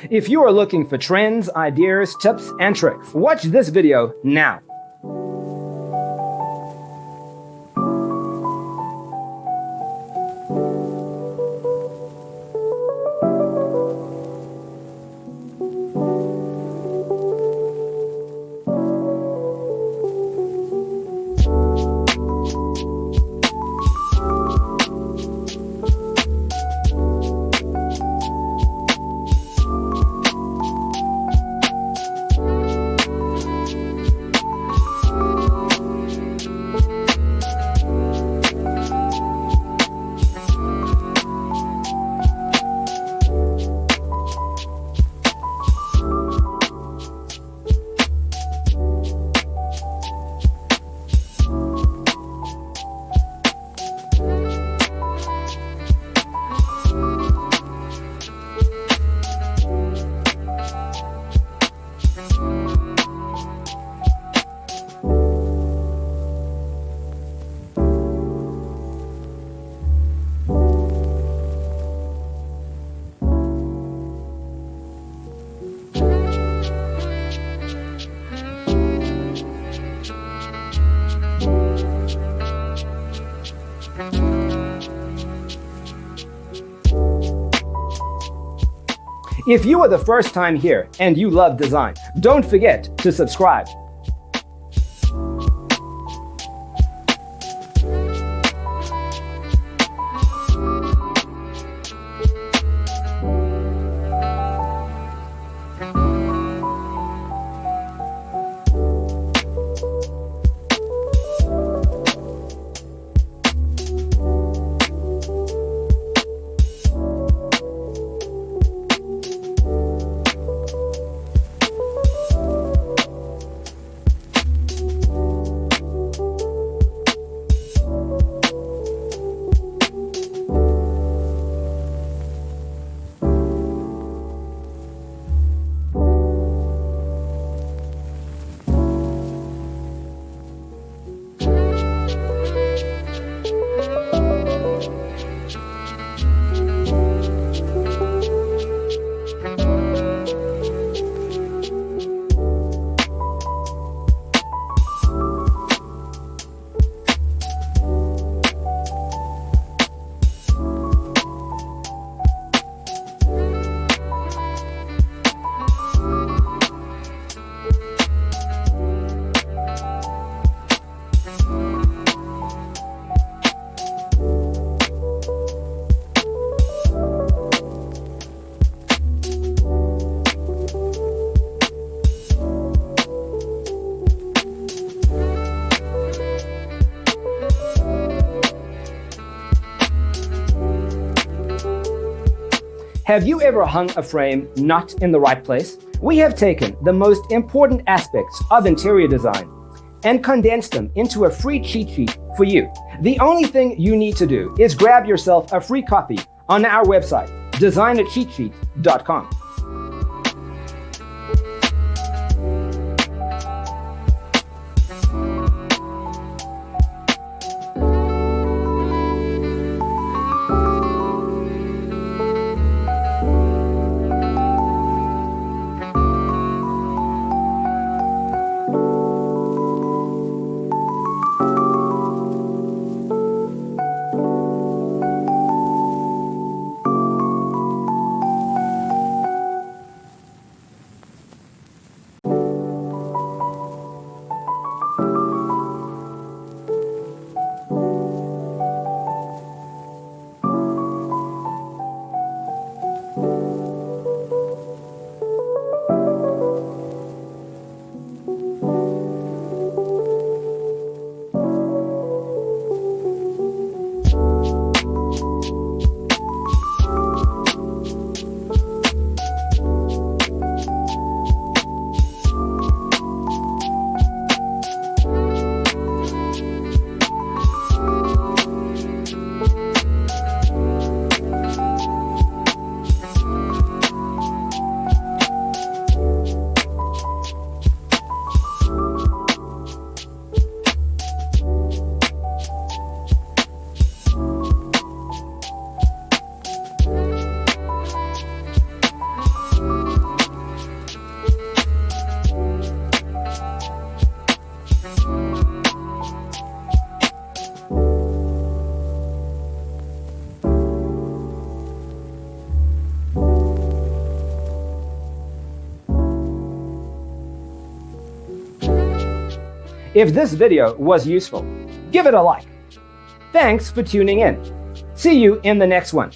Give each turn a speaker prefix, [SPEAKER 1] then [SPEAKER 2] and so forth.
[SPEAKER 1] If you are looking for trends, ideas, tips, and tricks, watch this video now. If you are the first time here and you love design, don't forget to subscribe. Have you ever hung a frame not in the right place? We have taken the most important aspects of interior design and condensed them into a free cheat sheet for you. The only thing you need to do is grab yourself a free copy on our website, designercheatsheet.com. If this video was useful, give it a like. Thanks for tuning in. See you in the next one.